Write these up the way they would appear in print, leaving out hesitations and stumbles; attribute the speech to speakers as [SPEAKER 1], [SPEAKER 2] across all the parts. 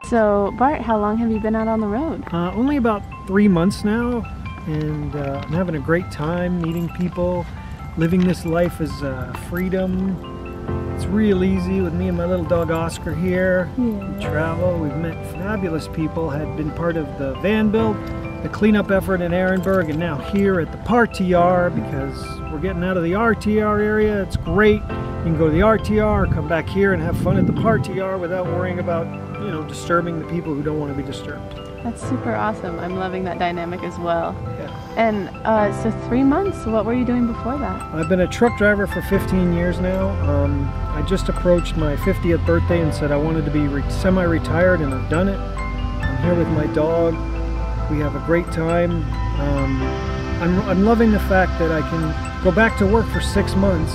[SPEAKER 1] So, Bart, how long have you been out on the road?
[SPEAKER 2] Only about 3 months now, and I'm having a great time meeting people, living this life as freedom. It's real easy with me and my little dog Oscar here.
[SPEAKER 1] Yeah.
[SPEAKER 2] We travel, we've met fabulous people, had been part of the van build, the cleanup effort in Ehrenberg, and now here at the PARTR because we're getting out of the RTR area. It's great. You can go to the RTR, come back here and have fun at the PARTR without worrying about, you know, disturbing the people who don't want to be disturbed.
[SPEAKER 1] That's super awesome. I'm loving that dynamic as well.
[SPEAKER 2] Yeah.
[SPEAKER 1] And so 3 months, what were you doing before that?
[SPEAKER 2] I've been a truck driver for 15 years now. I just approached my 50th birthday and said I wanted to be semi-retired, and I've done it. I'm here with my dog. We have a great time. I'm loving the fact that I can go back to work for 6 months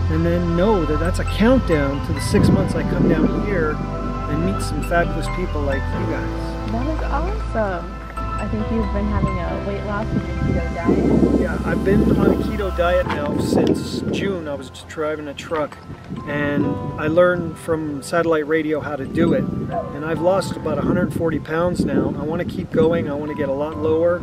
[SPEAKER 2] and then know that that's a countdown to the 6 months I come down here and meet some fabulous people like you guys.
[SPEAKER 1] That is awesome. I think you've been having a weight loss with your keto diet.
[SPEAKER 2] Yeah, I've been on a keto diet now since June. I was just driving a truck and I learned from satellite radio how to do it. And I've lost about 140 pounds now. I want to keep going. I want to get a lot lower.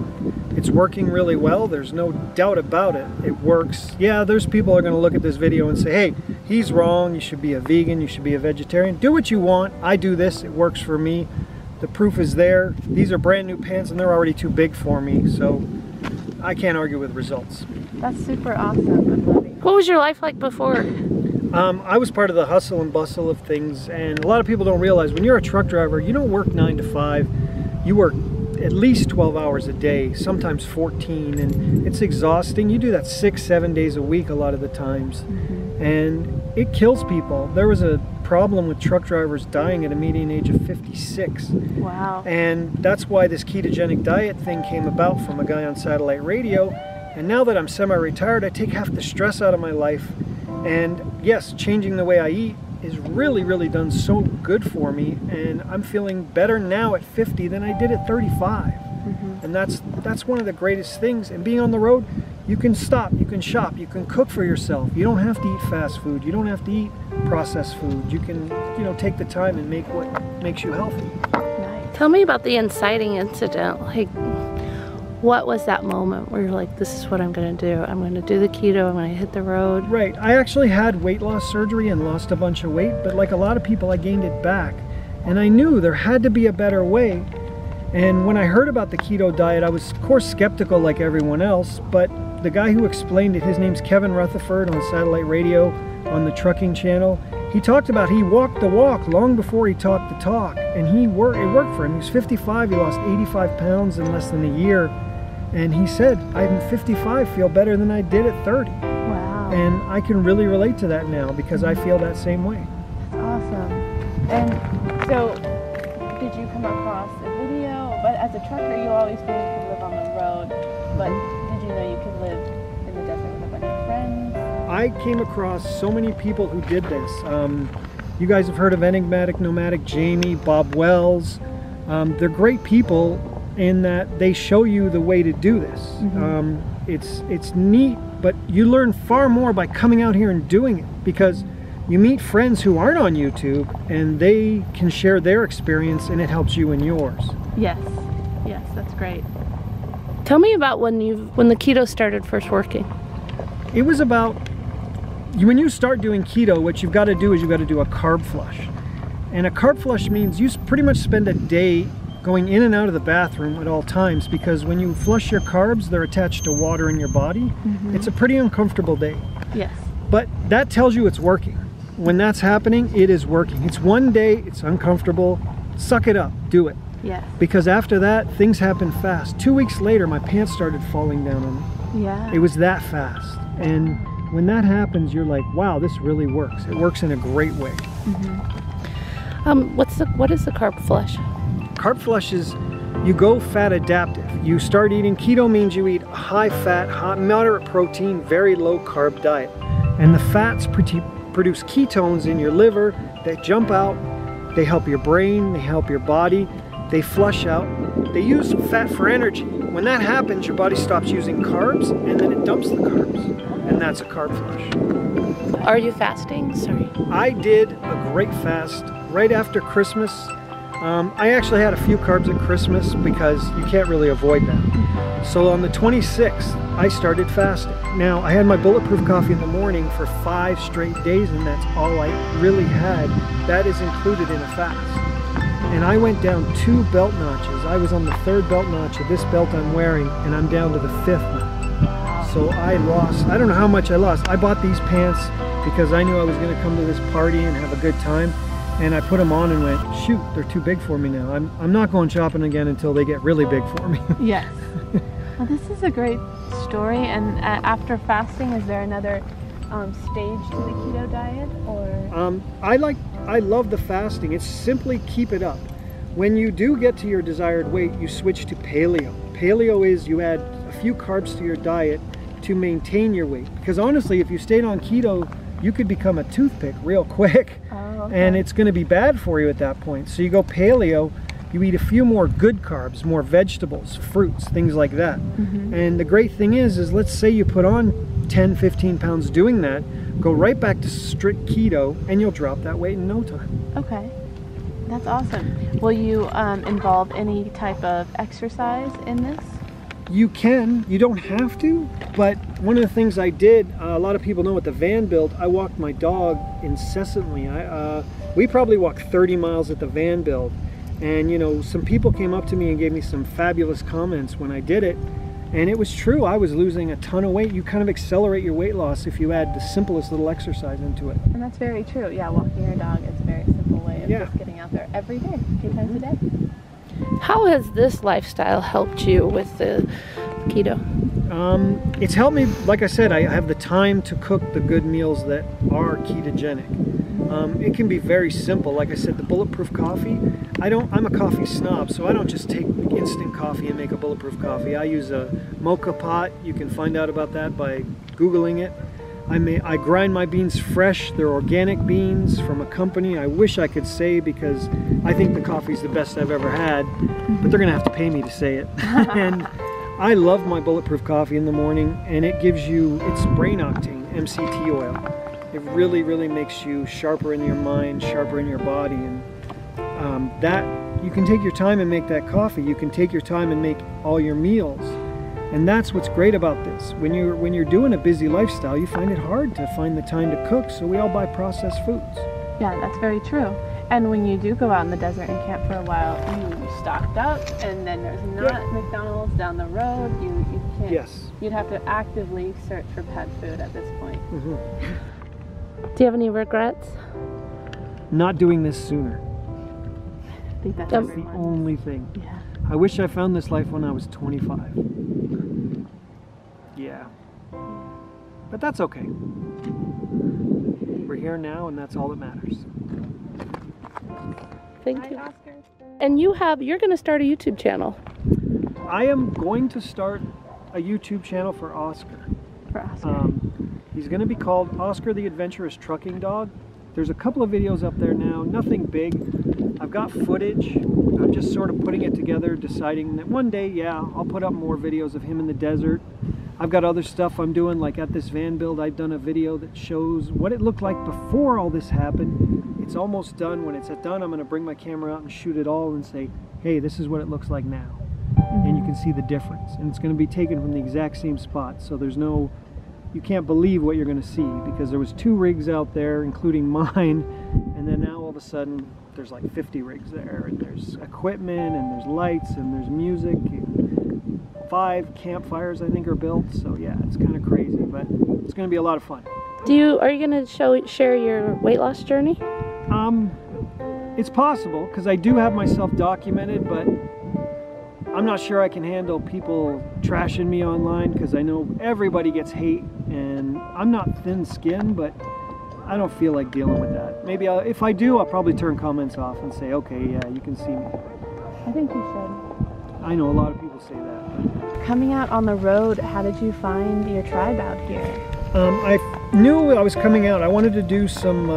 [SPEAKER 2] It's working really well. There's no doubt about it. It works. Yeah, there's people who are going to look at this video and say, hey, he's wrong. You should be a vegan. You should be a vegetarian. Do what you want. I do this. It works for me. The proof is there. These are brand new pants and they're already too big for me, so I can't argue with results.
[SPEAKER 1] That's super awesome. I'm loving it.
[SPEAKER 3] What was your life like before?
[SPEAKER 2] I was part of the hustle and bustle of things, and a lot of people don't realize when you're a truck driver, you don't work 9 to 5. You work at least 12 hours a day, sometimes 14, and it's exhausting. You do that 6-7 days a week a lot of the times, and it kills people. There was a problem with truck drivers dying at a median age of 56.
[SPEAKER 1] Wow.
[SPEAKER 2] And that's why this ketogenic diet thing came about from a guy on satellite radio. And now that I'm semi-retired, I take half the stress out of my life. And yes, changing the way I eat is really done so good for me. And I'm feeling better now at 50 than I did at 35. And that's one of the greatest things. And being on the road, you can stop, you can shop, you can cook for yourself. You don't have to eat fast food. You don't have to eat processed food. You can, you know, take the time and make what makes you healthy.
[SPEAKER 1] Nice.
[SPEAKER 3] Tell me about the inciting incident. Like, what was that moment where you're like, this is what I'm going to do. I'm going to do the keto. I'm going to hit the road.
[SPEAKER 2] Right. I actually had weight loss surgery and lost a bunch of weight, but like a lot of people, I gained it back. And I knew there had to be a better way. And when I heard about the keto diet, I was, of course, skeptical like everyone else, but the guy who explained it, his name's Kevin Rutherford on satellite radio on the trucking channel. He talked about he walked the walk long before he talked the talk, and it worked for him. He was 55, he lost 85 pounds in less than a year, and he said, I'm 55, feel better than I did at 30.
[SPEAKER 1] Wow.
[SPEAKER 2] And I can really relate to that now because I feel that same way.
[SPEAKER 1] That's awesome. And so, did you come across a video? But as a trucker, you always knew you could live on the road, but did you know you could live in the desert with a bunch of friends?
[SPEAKER 2] I came across so many people who did this. You guys have heard of Enigmatic Nomadic Jamie, Bob Wells. They're great people in that they show you the way to do this. It's neat, but you learn far more by coming out here and doing it because you meet friends who aren't on YouTube and they can share their experience and it helps you in yours.
[SPEAKER 1] Yes, yes, that's great.
[SPEAKER 3] Tell me about when the keto started first working.
[SPEAKER 2] It was about, when you start doing keto, what you've got to do is you've got to do a carb flush. And a carb flush means you pretty much spend a day going in and out of the bathroom at all times because when you flush your carbs, they're attached to water in your body. It's a pretty uncomfortable day.
[SPEAKER 1] Yes.
[SPEAKER 2] But that tells you it's working. When that's happening, it is working. It's one day, it's uncomfortable, suck it up, do it.
[SPEAKER 1] Yes.
[SPEAKER 2] Because after that, things happen fast. 2 weeks later, my pants started falling down on me.
[SPEAKER 1] Yeah.
[SPEAKER 2] It was that fast. And when that happens, you're like, wow, this really works. It works in a great way.
[SPEAKER 3] What is the carb flush?
[SPEAKER 2] Carb flush is, you go fat adaptive. You start eating, keto means you eat a high fat, moderate protein, very low carb diet. And the fats produce ketones in your liver that jump out. They help your brain, they help your body, they flush out. They use fat for energy. When that happens, your body stops using carbs and then it dumps the carbs. And that's a carb flush.
[SPEAKER 3] Are you fasting? Sorry.
[SPEAKER 2] I did a great fast right after Christmas. I actually had a few carbs at Christmas because you can't really avoid that. So on the 26th, I started fasting. Now, I had my bulletproof coffee in the morning for 5 straight days, and that's all I really had. That is included in a fast. And I went down 2 belt notches. I was on the 3rd belt notch of this belt I'm wearing, and I'm down to the 5th now. So I lost, I don't know how much I lost. I bought these pants because I knew I was going to come to this party and have a good time. And I put them on and went, shoot, they're too big for me now. I'm not going shopping again until they get really big for me.
[SPEAKER 1] Yes. Well, this is a great story. And after fasting, is there another stage to the keto diet, or?
[SPEAKER 2] I love the fasting. It's simply keep it up. When you do get to your desired weight, you switch to paleo. Paleo is you add a few carbs to your diet to maintain your weight. Because honestly, if you stayed on keto, you could become a toothpick real quick. And it's going to be bad for you at that point. So you go paleo, you eat a few more good carbs, more vegetables, fruits, things like that. And the great thing is let's say you put on 10, 15 pounds doing that, go right back to strict keto, and you'll drop that weight in no time.
[SPEAKER 1] Okay, that's awesome. Will you involve any type of exercise in this?
[SPEAKER 2] You can, you don't have to, but one of the things I did, a lot of people know with the van build, I walked my dog incessantly. We probably walked 30 miles at the van build, and you know, some people came up to me and gave me some fabulous comments when I did it, and it was true. I was losing a ton of weight. You kind of accelerate your weight loss if you add the simplest little exercise into it.
[SPEAKER 1] And that's very true. Yeah, walking your dog is a very simple way of just getting out there every day, a few times a day.
[SPEAKER 3] How has this lifestyle helped you with the keto?
[SPEAKER 2] It's helped me, like I said, I have the time to cook the good meals that are ketogenic. It can be very simple. Like I said, the bulletproof coffee, I'm a coffee snob, so I don't just take instant coffee and make a bulletproof coffee. I use a mocha pot. You can find out about that by Googling it. I grind my beans fresh. They're organic beans from a company I wish I could say, because I think the coffee's the best I've ever had, but they're gonna have to pay me to say it. And I love my bulletproof coffee in the morning, and it gives you, it's brain octane, MCT oil. It really, really makes you sharper in your mind, sharper in your body, and that, you can take your time and make that coffee. You can take your time and make all your meals. And that's what's great about this. When you're doing a busy lifestyle, you find it hard to find the time to cook, so we all buy processed foods. Yeah,
[SPEAKER 1] that's very true. And when you do go out in the desert and camp for a while, you stocked up, and then there's not McDonald's down the road. You can't.
[SPEAKER 2] Yes.
[SPEAKER 1] You'd have to actively search for pet food at this point.
[SPEAKER 3] Do you have any regrets?
[SPEAKER 2] Not doing this sooner.
[SPEAKER 1] I think that's
[SPEAKER 2] the only thing.
[SPEAKER 1] Yeah.
[SPEAKER 2] I wish I found this life when I was 25. Yeah. But that's okay. We're here now, and that's all that matters.
[SPEAKER 3] Thank you. Oscar. And you're going to start a YouTube channel.
[SPEAKER 2] I am going to start a YouTube channel for Oscar.
[SPEAKER 1] For Oscar.
[SPEAKER 2] He's going to be called Oscar the Adventurous Trucking Dog. There's a couple of videos up there now, nothing big. I've got footage. I'm just sort of putting it together, deciding that one day, yeah, I'll put up more videos of him in the desert. I've got other stuff I'm doing, like at this van build, I've done a video that shows what it looked like before all this happened. It's almost done. When it's done, I'm going to bring my camera out and shoot it all and say, hey, this is what it looks like now. And you can see the difference. And it's going to be taken from the exact same spot, so there's no, you can't believe what you're going to see, because there was 2 rigs out there, including mine, and then now all of a sudden there's like 50 rigs there, and there's equipment, and there's lights, and there's music. 5 campfires I think are built, so yeah, it's kind of crazy, but it's going to be a lot of fun.
[SPEAKER 3] Are you going to share your weight loss journey?
[SPEAKER 2] It's possible, because I do have myself documented, but I'm not sure I can handle people trashing me online, because I know everybody gets hate, and I'm not thin-skinned, but I don't feel like dealing with that. Maybe if I do, I'll probably turn comments off and say, okay, yeah, you can see me.
[SPEAKER 1] I think you should.
[SPEAKER 2] I know a lot of people say that.
[SPEAKER 1] Coming out on the road, how did you find your tribe out here?
[SPEAKER 2] I knew I was coming out. I wanted to do some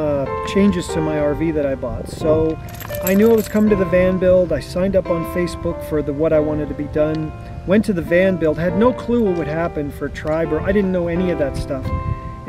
[SPEAKER 2] changes to my RV that I bought. So I knew I was coming to the van build. I signed up on Facebook for what I wanted to be done. Went to the van build, had no clue what would happen for tribe, or I didn't know any of that stuff.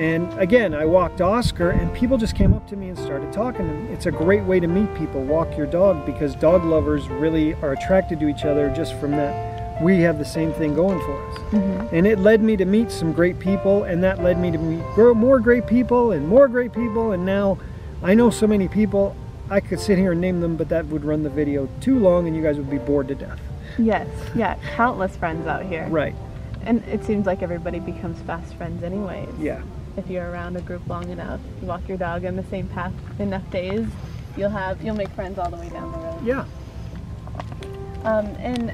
[SPEAKER 2] And again, I walked Oscar, and people just came up to me and started talking. And it's a great way to meet people, walk your dog, because dog lovers really are attracted to each other just from that. We have the same thing going for us.
[SPEAKER 1] Mm-hmm.
[SPEAKER 2] And it led me to meet some great people, and that led me to meet more great people and more great people. And now I know so many people, I could sit here and name them, but that would run the video too long and you guys would be bored to death.
[SPEAKER 1] Yes, yeah, countless friends out here.
[SPEAKER 2] Right.
[SPEAKER 1] And it seems like everybody becomes fast friends anyways.
[SPEAKER 2] Yeah.
[SPEAKER 1] If you're around a group long enough, you walk your dog in the same path enough days, you'll make friends all the way down the road.
[SPEAKER 2] Yeah.
[SPEAKER 1] And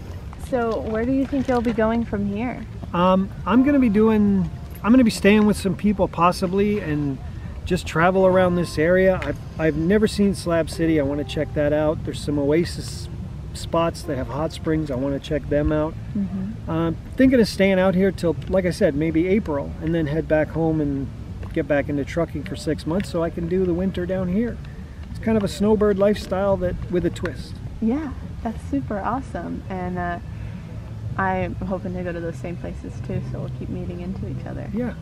[SPEAKER 1] so where do you think you'll be going from here?
[SPEAKER 2] I'm gonna be staying with some people possibly and just travel around this area. I've never seen Slab City. I want to check that out. There's some oasis spots that have hot springs. I want to check them out.
[SPEAKER 1] Mm-hmm.
[SPEAKER 2] Thinking of staying out here till, like I said, maybe April, and then head back home and get back into trucking for 6 months so I can do the winter down here. It's kind of a snowbird lifestyle that with a twist.
[SPEAKER 1] Yeah, that's super awesome. And I'm hoping to go to those same places too, so we'll keep meeting into each other.
[SPEAKER 2] Yeah.